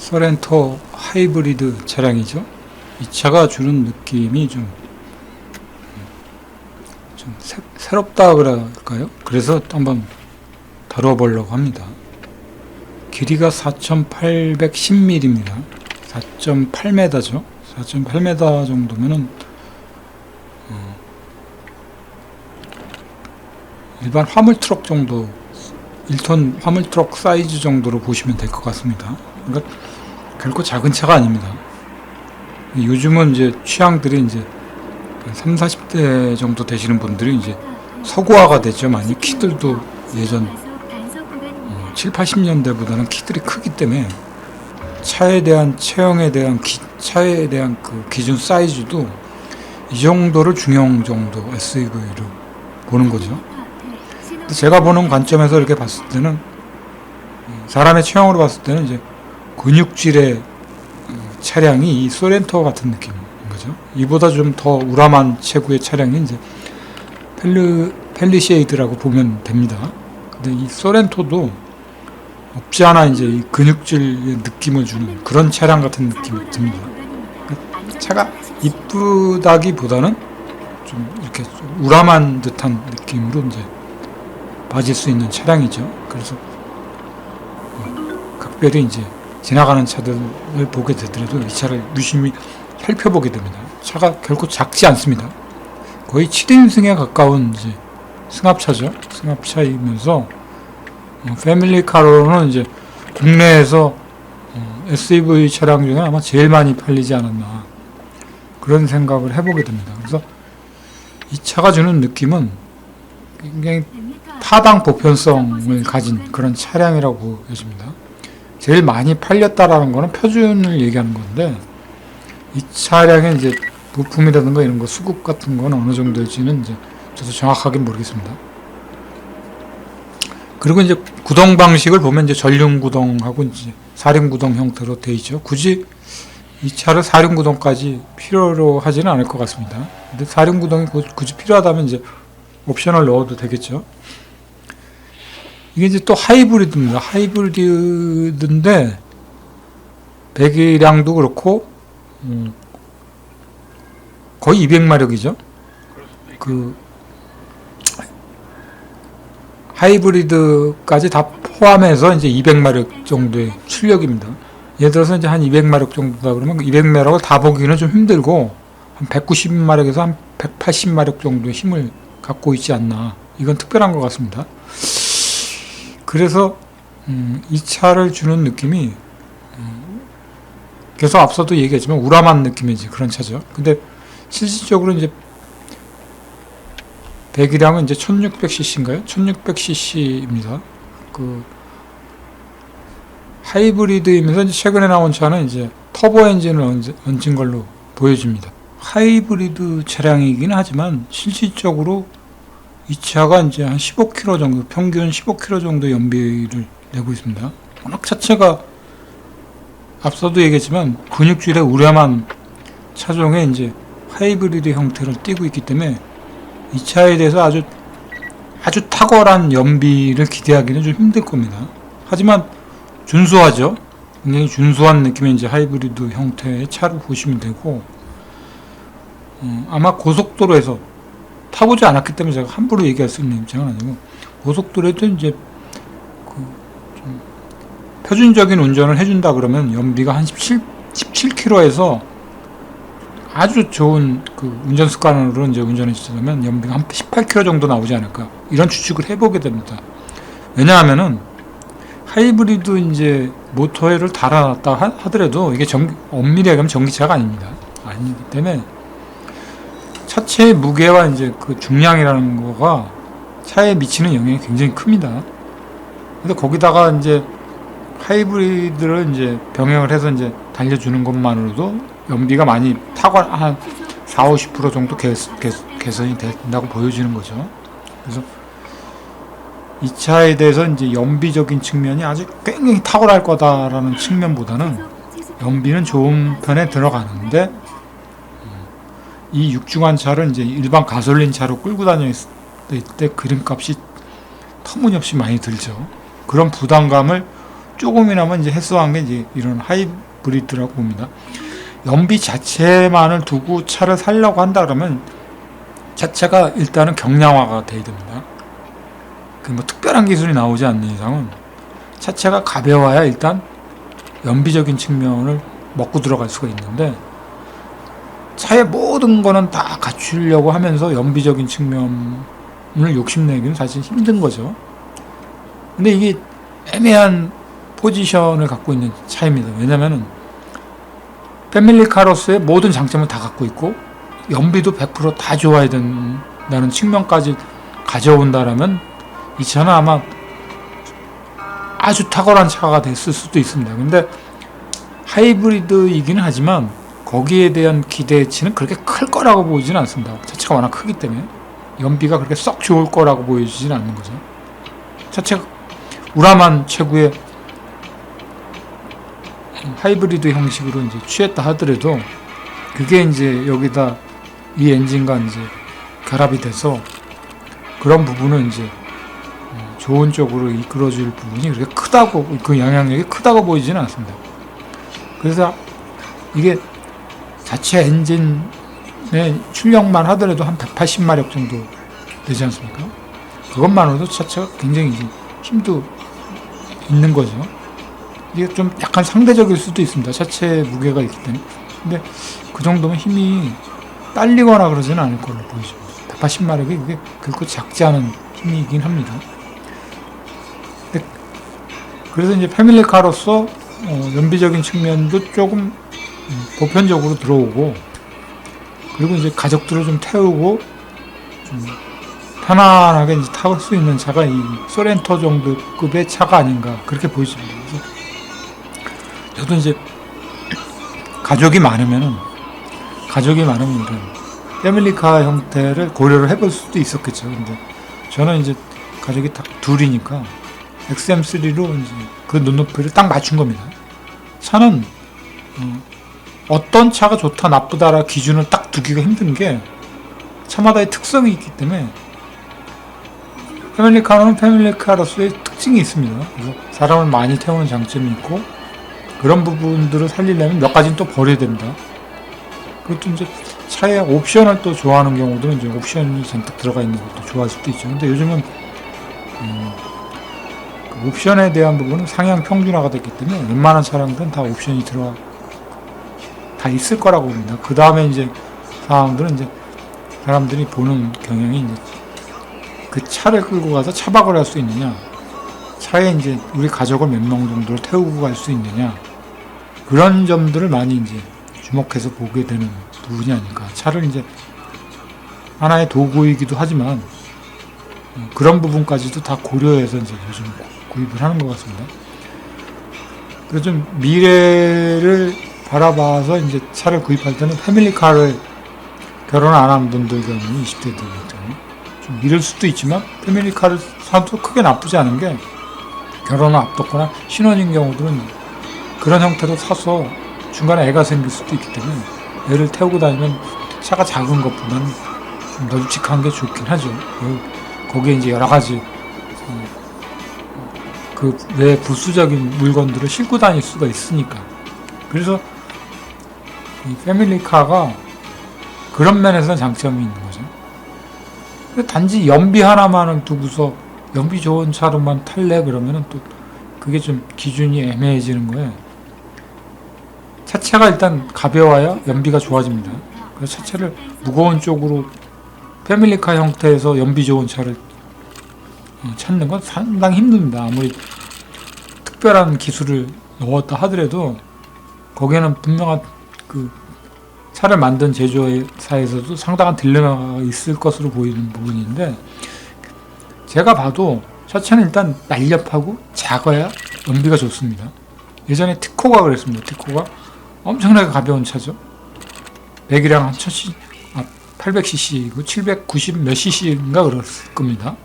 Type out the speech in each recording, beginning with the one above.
소렌토 하이브리드 차량이죠. 이 차가 주는 느낌이 좀 새롭다 그럴까요? 그래서 한번 다뤄보려고 합니다. 길이가 4,810mm입니다. 4.8m죠. 4.8m 정도면은 일반 화물 트럭 정도, 1톤 화물 트럭 사이즈 정도로 보시면 될 것 같습니다. 그러니까 결코 작은 차가 아닙니다. 요즘은 이제 취향들이 이제 3, 40대 정도 되시는 분들이 이제 서구화가 됐죠. 많이 키들도 예전 7, 80년대보다는 키들이 크기 때문에 차에 대한 체형에 대한 차에 대한 그 기준 사이즈도 이 정도를 중형 정도 SUV로 보는 거죠. 제가 보는 관점에서 이렇게 봤을 때는 사람의 체형으로 봤을 때는 이제 근육질의 차량이 이 소렌토 같은 느낌인 거죠. 이보다 좀 더 우람한 체구의 차량이 이제 펠리쉐이드라고 보면 됩니다. 근데 이 소렌토도 없지 않아 이제 이 근육질의 느낌을 주는 그런 차량 같은 느낌이 듭니다. 차가 이쁘다기보다는 좀 이렇게 좀 우람한 듯한 느낌으로 이제 빠질 수 있는 차량이죠. 그래서 각별히 이제 지나가는 차들을 보게 되더라도 이 차를 유심히 살펴보게 됩니다. 차가 결코 작지 않습니다. 거의 7인승에 가까운 이제 승합차죠. 승합차이면서 패밀리카로는 이제 국내에서 SUV 차량 중에 아마 제일 많이 팔리지 않았나 그런 생각을 해보게 됩니다. 그래서 이 차가 주는 느낌은 굉장히 타당 보편성을 가진 그런 차량이라고 보여집니다. 제일 많이 팔렸다라는 거는 표준을 얘기하는 건데 이 차량의 이제 부품이라든가 이런 거 수급 같은 건 어느 정도일지는 이제 저도 정확하게 모르겠습니다. 그리고 이제 구동 방식을 보면 이제 전륜 구동하고 이제 사륜 구동 형태로 되어 있죠. 굳이 이 차를 사륜 구동까지 필요로 하지는 않을 것 같습니다. 근데 사륜 구동이 굳이 필요하다면 이제 옵션을 넣어도 되겠죠. 이게 이제 또 하이브리드입니다. 하이브리드인데 배기량도 그렇고 거의 200마력이죠. 그 하이브리드까지 다 포함해서 이제 200마력 정도의 출력입니다. 예를 들어서 이제 한 200마력 정도다 그러면 200마력을 다 보기는 좀 힘들고 한 190마력에서 한 180마력 정도의 힘을 갖고 있지 않나. 이건 특별한 것 같습니다. 그래서 이 차를 주는 느낌이 계속 앞서도 얘기했지만 우람한 느낌이지 그런 차죠. 근데 실질적으로 이제 배기량은 이제 1600cc인가요? 1600cc입니다. 그 하이브리드이면서 이제 최근에 나온 차는 이제 터보 엔진을 얹은 걸로 보여집니다. 하이브리드 차량이긴 하지만 실질적으로 이 차가 이제 한 15km 정도, 평균 15km 정도 연비를 내고 있습니다. 워낙 자체가 앞서도 얘기했지만 근육질의 우람한 차종에 이제 하이브리드 형태를 띠고 있기 때문에 이 차에 대해서 아주 탁월한 연비를 기대하기는 좀 힘들 겁니다. 하지만 준수하죠. 굉장히 준수한 느낌의 이제 하이브리드 형태의 차로 보시면 되고, 아마 고속도로에서 타보지 않았기 때문에 제가 함부로 얘기할 수 있는 입장은 아니고, 고속도로에도 이제 좀 표준적인 운전을 해준다 그러면 연비가 한 17km에서 아주 좋은 그 운전 습관으로 이제 운전해 주시면 연비가 한 18km 정도 나오지 않을까 이런 추측을 해보게 됩니다. 왜냐하면은 하이브리드 이제 모터를 달아놨다 하더라도 이게 엄밀히 얘기하면 전기차가 아닙니다. 아니기 때문에 차체의 무게와 이제 그 중량이라는 거가 차에 미치는 영향이 굉장히 큽니다. 근데 거기다가 이제 하이브리드를 이제 병행을 해서 이제 달려주는 것만으로도 연비가 많이 한 40-50% 정도 개선이 된다고 보여지는 거죠. 그래서 이 차에 대해서 이제 연비적인 측면이 아주 굉장히 탁월할 거다라는 측면보다는 연비는 좋은 편에 들어가는데 이 육중한 차를 이제 일반 가솔린 차로 끌고 다녔을 때 기름값이 터무니없이 많이 들죠. 그런 부담감을 조금이나마 이제 해소한 게 이제 이런 하이브리드라고 봅니다. 연비 자체만을 두고 차를 살려고 한다 그러면 자체가 일단은 경량화가 돼야 됩니다. 그 뭐 특별한 기술이 나오지 않는 이상은 차체가 가벼워야 일단 연비적인 측면을 먹고 들어갈 수가 있는데, 차의 모든 거는 다 갖추려고 하면서 연비적인 측면을 욕심내기는 사실 힘든 거죠. 근데 이게 애매한 포지션을 갖고 있는 차입니다. 왜냐면은 패밀리카로서의 모든 장점을 다 갖고 있고 연비도 100% 다 좋아야 된다는 측면까지 가져온다라면 이 차는 아마 아주 탁월한 차가 됐을 수도 있습니다. 근데 하이브리드이기는 하지만 거기에 대한 기대치는 그렇게 클 거라고 보이지는 않습니다. 차체가 워낙 크기 때문에 연비가 그렇게 썩 좋을 거라고 보여지지는 않는 거죠. 차체가 우라만 최고의 하이브리드 형식으로 이제 취했다 하더라도 그게 이제 여기다 이 엔진과 이제 결합이 돼서 그런 부분은 이제 좋은 쪽으로 이끌어줄 부분이 그렇게 크다고, 그 영향력이 크다고 보이지는 않습니다. 그래서 이게 자체 엔진의 출력만 하더라도 한 180마력 정도 되지 않습니까? 그것만으로도 자체가 굉장히 이제 힘도 있는 거죠. 이게 좀 약간 상대적일 수도 있습니다. 자체 무게가 있기 때문에. 근데 그 정도면 힘이 딸리거나 그러지는 않을 걸로 보이죠. 180마력이 그게 결코 작지 않은 힘이긴 합니다. 그래서 이제 패밀리카로서 연비적인 측면도 조금 보편적으로 들어오고, 그리고 이제 가족들을 좀 태우고 좀 편안하게 이제 타볼 수 있는 차가 이 소렌토 정도급의 차가 아닌가 그렇게 보이십니다. 그래서 저도 이제 가족이 많으면 패밀리카 형태를 고려를 해볼 수도 있었겠죠. 근데 저는 이제 가족이 딱 둘이니까 XM3로 이제 그 눈높이를 딱 맞춘 겁니다. 차는 어떤 차가 좋다 나쁘다라 기준을 딱 두기가 힘든 게 차마다의 특성이 있기 때문에 패밀리카는 패밀리카로서의 특징이 있습니다. 그래서 사람을 많이 태우는 장점이 있고 그런 부분들을 살리려면 몇 가지는 또 버려야 됩니다. 그것도 이제 차에 옵션을 또 좋아하는 경우들은 이제 옵션이 잔뜩 들어가 있는 것도 좋아할 수도 있죠. 근데 요즘은 그 옵션에 대한 부분은 상향 평준화가 됐기 때문에 웬만한 차량들은 다 옵션이 다 있을 거라고 봅니다. 그 다음에 이제 사람들은 이제 사람들이 보는 경향이 이제 그 차를 끌고 가서 차박을 할 수 있느냐, 차에 이제 우리 가족을 몇 명 정도를 태우고 갈 수 있느냐, 그런 점들을 많이 이제 주목해서 보게 되는 부분이 아닐까. 차를 이제 하나의 도구이기도 하지만 그런 부분까지도 다 고려해서 이제 요즘 구입을 하는 것 같습니다. 그래서 좀 미래를 바라봐서 이제 차를 구입할 때는 패밀리카를 결혼 안 한 분들 경우는 20대들 경우 좀 미룰 수도 있지만 패밀리카를 사도 크게 나쁘지 않은 게 결혼을 앞뒀거나 신혼인 경우들은 그런 형태로 사서 중간에 애가 생길 수도 있기 때문에 애를 태우고 다니면 차가 작은 것보다는 좀 널찍한 게 좋긴 하죠. 거기에 이제 여러 가지 그 외 부수적인 물건들을 싣고 다닐 수가 있으니까. 그래서 이 패밀리카가 그런 면에서는 장점이 있는 거죠. 단지 연비 하나만을 두고서 연비 좋은 차로만 탈래 그러면은 또 그게 좀 기준이 애매해지는 거예요. 차체가 일단 가벼워야 연비가 좋아집니다. 그래서 차체를 무거운 쪽으로 패밀리카 형태에서 연비 좋은 차를 찾는 건 상당히 힘듭니다. 아무리 특별한 기술을 넣었다 하더라도 거기에는 분명한 그 차를 만든 제조사에서도 상당한 딜레마가 있을 것으로 보이는 부분인데, 제가 봐도 차체는 일단 날렵하고 작아야 연비가 좋습니다. 예전에 티코가 그랬습니다. 티코가 엄청나게 가벼운 차죠. 배기량 한 800cc, 790 몇 cc인가 그랬을 겁니다.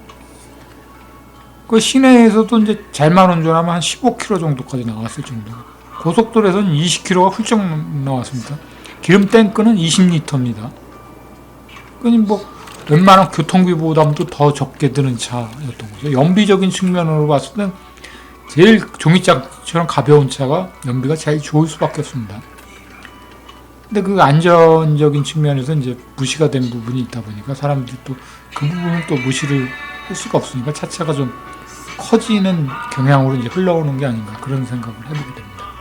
그 시내에서도 이제 잘만 운전하면 한 15km 정도까지 나왔을 정도. 고속도로에서는 20km가 훌쩍 나왔습니다. 기름 탱크는 20L입니다. 그러니 뭐 웬만한 교통비 부담도 더 적게 드는 차였던 거죠. 연비적인 측면으로 봤을 땐 제일 종이짝처럼 가벼운 차가 연비가 제일 좋을 수밖에 없습니다. 근데 그 안전적인 측면에서 이제 무시가 된 부분이 있다 보니까 사람들이 또 그 부분을 또 무시를 할 수가 없으니까 차체가 좀 커지는 경향으로 이제 흘러오는 게 아닌가 그런 생각을 해보게 됩니다.